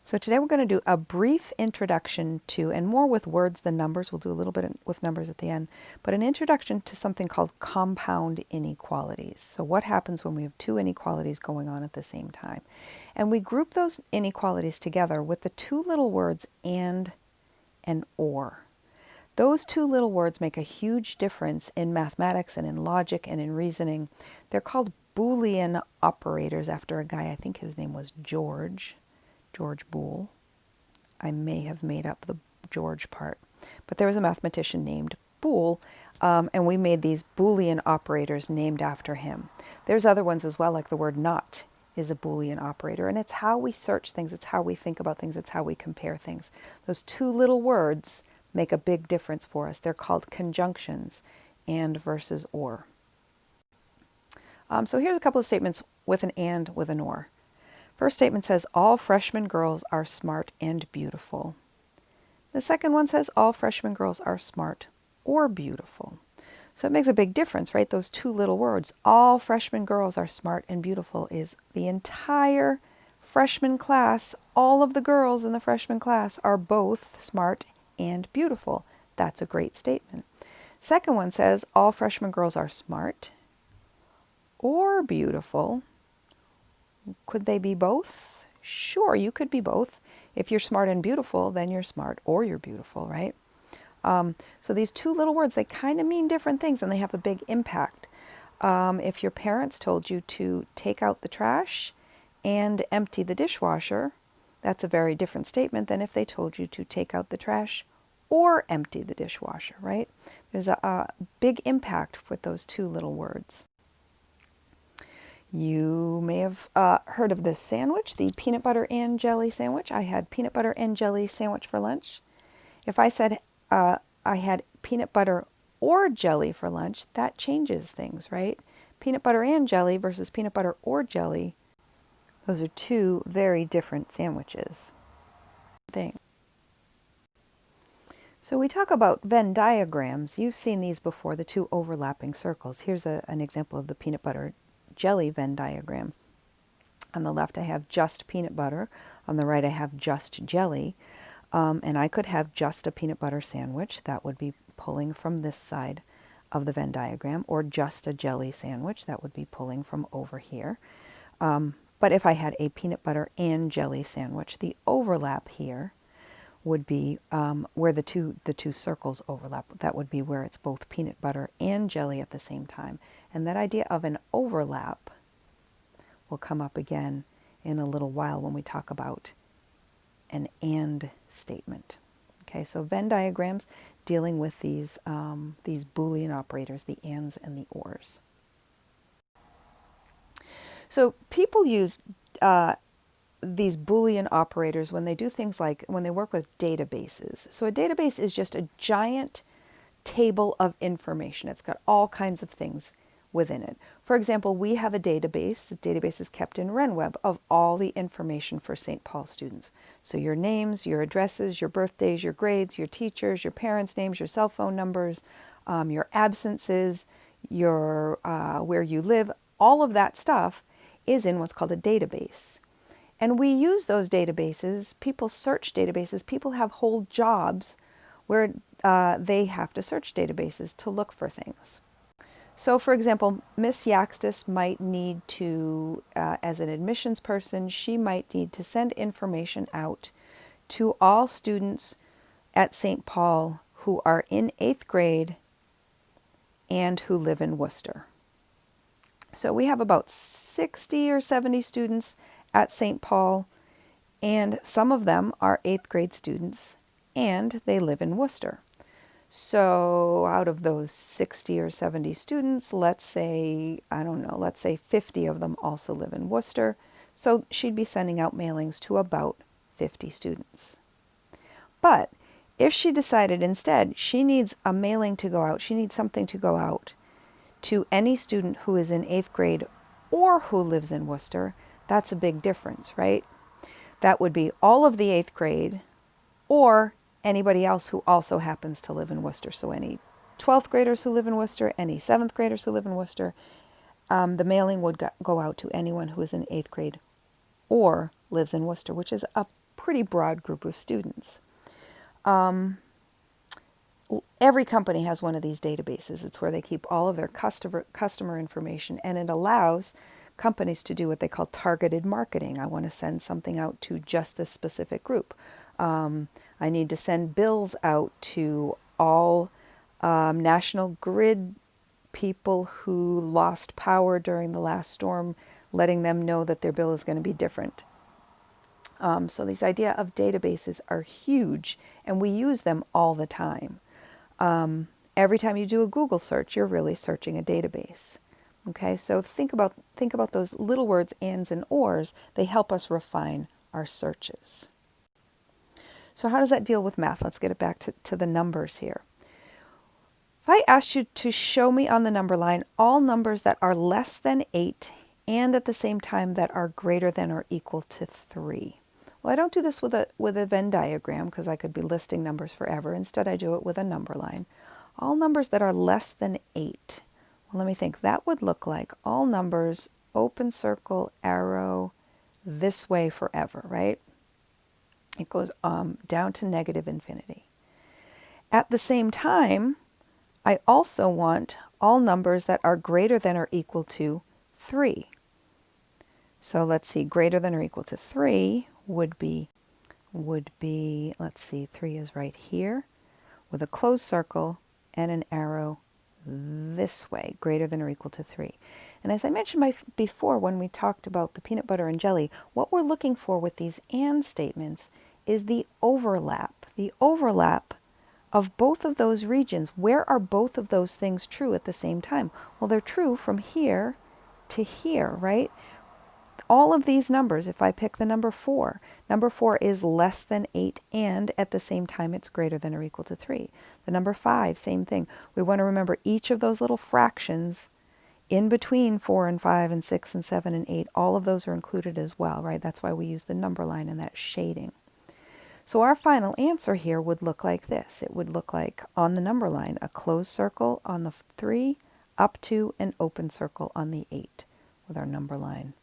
So today we're going to do a brief introduction to, and more with words than numbers, we'll do a little bit with numbers at the end, but an introduction to something called compound inequalities. So what happens when we have two inequalities going on at the same time? And we group those inequalities together with the two little words and or. Those two little words make a huge difference in mathematics and in logic and in reasoning. They're called Boolean operators after a guy, I think his name was George Boole. I may have made up the George part, but there was a mathematician named Boole, and we made these Boolean operators named after him. There's other ones as well, like the word not is a Boolean operator, and it's how we search things, it's how we think about things, it's how we compare things. Those two little words make a big difference for us. They're called conjunctions, and versus or. So here's a couple of statements with an and with an or. First statement says, all freshman girls are smart and beautiful. The second one says, all freshman girls are smart or beautiful. So it makes a big difference, right? Those two little words, all freshman girls are smart and beautiful, is the entire freshman class. All of the girls in the freshman class are both smart and beautiful. That's a great statement. Second one says, all freshman girls are smart or beautiful. Could they be both? Sure, you could be both. If you're smart and beautiful, then you're smart or you're beautiful, right? So these two little words, they kind of mean different things and they have a big impact. If your parents told you to take out the trash and empty the dishwasher, that's a very different statement than if they told you to take out the trash or empty the dishwasher, right? There's a big impact with those two little words. You may have heard of this sandwich, the peanut butter and jelly sandwich. I had peanut butter and jelly sandwich for lunch. If I said I had peanut butter or jelly for lunch, that changes things, right? Peanut butter and jelly versus peanut butter or jelly, those are two very different sandwiches. So we talk about Venn diagrams. You've seen these before, the two overlapping circles. Here's an example of the peanut butter jelly Venn diagram. On the left I have just peanut butter, on the right I have just jelly, and I could have just a peanut butter sandwich, that would be pulling from this side of the Venn diagram, or just a jelly sandwich, that would be pulling from over here. But if I had a peanut butter and jelly sandwich, the overlap here would be where the two circles overlap. That would be where it's both peanut butter and jelly at the same time. And that idea of an overlap will come up again in a little while when we talk about an and statement. Okay, so Venn diagrams dealing with these Boolean operators, the ands and the ors. So people use these Boolean operators when they do things like when they work with databases. So a database is just a giant table of information. It's got all kinds of things within it. For example, we have a database. The database is kept in RenWeb of all the information for St. Paul students. So your names, your addresses, your birthdays, your grades, your teachers, your parents' names, your cell phone numbers, your absences, your where you live, all of that stuff is in what's called a database. And we use those databases, people search databases, people have whole jobs where they have to search databases to look for things. So for example, Miss Yaxtis might need to, as an admissions person, she might need to send information out to all students at St. Paul who are in 8th grade and who live in Worcester. So we have about 60 or 70 students at St. Paul, and some of them are 8th grade students, and they live in Worcester. So out of those 60 or 70 students, let's say, I don't know, let's say 50 of them also live in Worcester. So she'd be sending out mailings to about 50 students. But if she decided instead she needs a mailing to go out, she needs something to go out to any student who is in 8th grade or who lives in Worcester, that's a big difference, right? That would be all of the 8th grade or anybody else who also happens to live in Worcester. So any 12th graders who live in Worcester, any 7th graders who live in Worcester, the mailing would go out to anyone who is in 8th grade or lives in Worcester, which is a pretty broad group of students. Every company has one of these databases. It's where they keep all of their customer information, and it allows companies to do what they call targeted marketing. I want to send something out to just this specific group. I need to send bills out to all National Grid people who lost power during the last storm, letting them know that their bill is going to be different. So this idea of databases are huge, and we use them all the time. Every time you do a Google search, you're really searching a database. Okay, so think about those little words, ands and ors. They help us refine our searches. So how does that deal with math? Let's get it back to the numbers here. If I asked you to show me on the number line all numbers that are less than 8 and at the same time that are greater than or equal to 3. Well, I don't do this with a Venn diagram because I could be listing numbers forever. Instead, I do it with a number line. All numbers that are less than 8. Well, let me think. That would look like all numbers, open circle, arrow, this way forever, right? It goes down to negative infinity. At the same time, I also want all numbers that are greater than or equal to 3. So let's see, greater than or equal to 3 would be, let's see, 3 is right here with a closed circle and an arrow this way, greater than or equal to 3. And as I mentioned before when we talked about the peanut butter and jelly, what we're looking for with these and statements is the overlap of both of those regions. Where are both of those things true at the same time? Well, they're true from here to here, right? All of these numbers, if I pick the number 4 is less than 8 and at the same time it's greater than or equal to 3. The number 5, same thing. We want to remember each of those little fractions in between 4 and 5 and 6 and 7 and 8. All of those are included as well, right? That's why we use the number line and that shading. So our final answer here would look like this. It would look like on the number line, a closed circle on the 3, up to an open circle on the 8 with our number line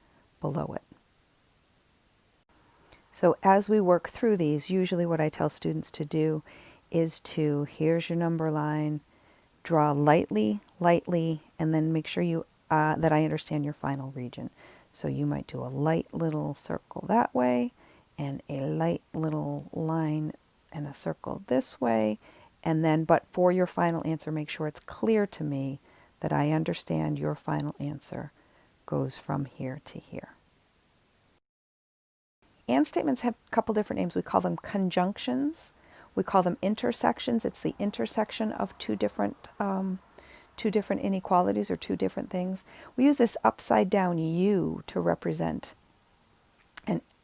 below it. So as we work through these, usually what I tell students to do is to, here's your number line, draw lightly, and then make sure you that I understand your final region. So you might do a light little circle that way, and a light little line and a circle this way, and then, but for your final answer, make sure it's clear to me that I understand your final answer goes from here to here. And statements have a couple different names. We call them conjunctions. We call them intersections. It's the intersection of two different inequalities or two different things. We use this upside down U to represent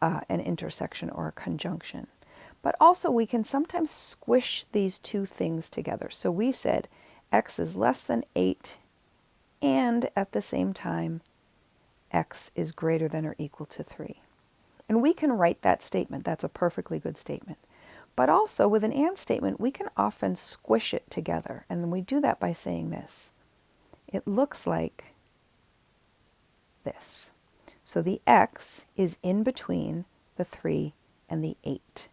an intersection or a conjunction. But also we can sometimes squish these two things together. So we said x is less than 8 and at the same time x is greater than or equal to 3. And we can write that statement. That's a perfectly good statement. But also with an and statement, we can often squish it together. And then we do that by saying this. It looks like this. So the x is in between the 3 and the 8.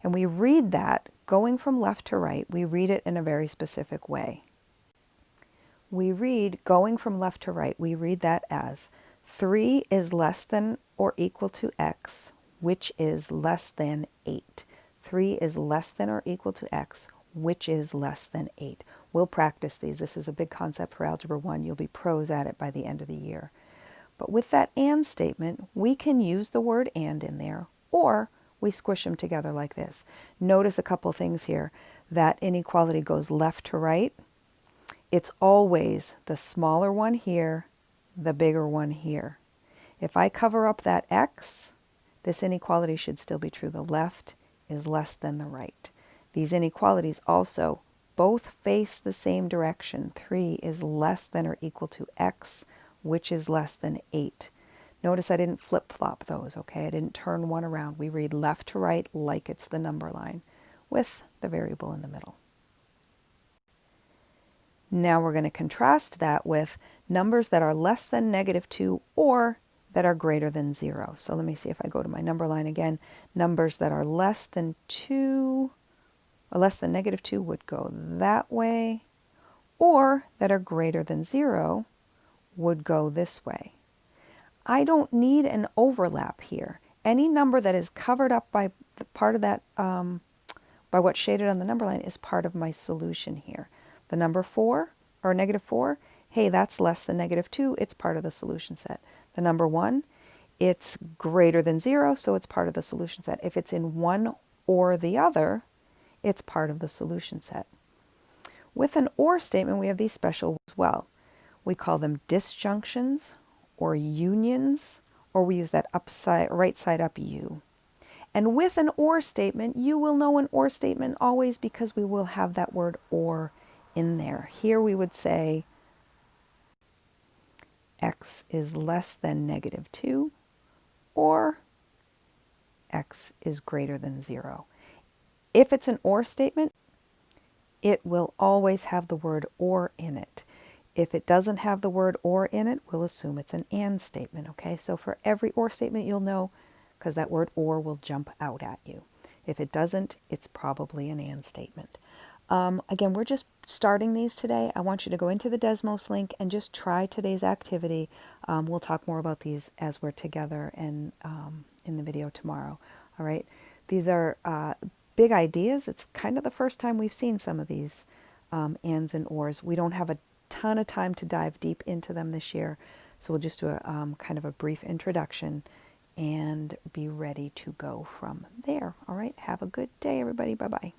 And we read that going from left to right. We read it in a very specific way. We read going from left to right. We read that as 3 is less than or equal to x, which is less than 8. 3 is less than or equal to x, which is less than 8. We'll practice these. This is a big concept for Algebra 1. You'll be pros at it by the end of the year. But with that and statement, we can use the word and in there, or we squish them together like this. Notice a couple things here. That inequality goes left to right. It's always the smaller one here, the bigger one here. If I cover up that x, this inequality should still be true. The left is less than the right. These inequalities also both face the same direction. 3 is less than or equal to x, which is less than 8. Notice I didn't flip-flop those, okay? I didn't turn one around. We read left to right like it's the number line with the variable in the middle. Now we're going to contrast that with numbers that are less than -2 or that are greater than 0. So let me see if I go to my number line again. Numbers that are less than 2 or less than -2 would go that way, or that are greater than 0 would go this way. I don't need an overlap here. Any number that is covered up by the part of that, by what's shaded on the number line is part of my solution here. The number 4, or -4, hey, that's less than -2, it's part of the solution set. The number 1, it's greater than 0, so it's part of the solution set. If it's in one or the other, it's part of the solution set. With an or statement, we have these special as well. We call them disjunctions or unions, or we use that right side up U. And with an or statement, you will know an or statement always because we will have that word or in there. Here we would say x is less than -2 or x is greater than 0. If it's an or statement, it will always have the word or in it. If it doesn't have the word or in it, we'll assume it's an and statement, okay? So for every or statement, you'll know because that word or will jump out at you. If it doesn't, it's probably an and statement. Again, we're just starting these today. I want you to go into the Desmos link and just try today's activity. We'll talk more about these as we're together and in the video tomorrow. All right, these are big ideas. It's kind of the first time we've seen some of these ands and ors. We don't have a ton of time to dive deep into them this year, so we'll just do a kind of a brief introduction and be ready to go from there. All right, have a good day, everybody. Bye-bye.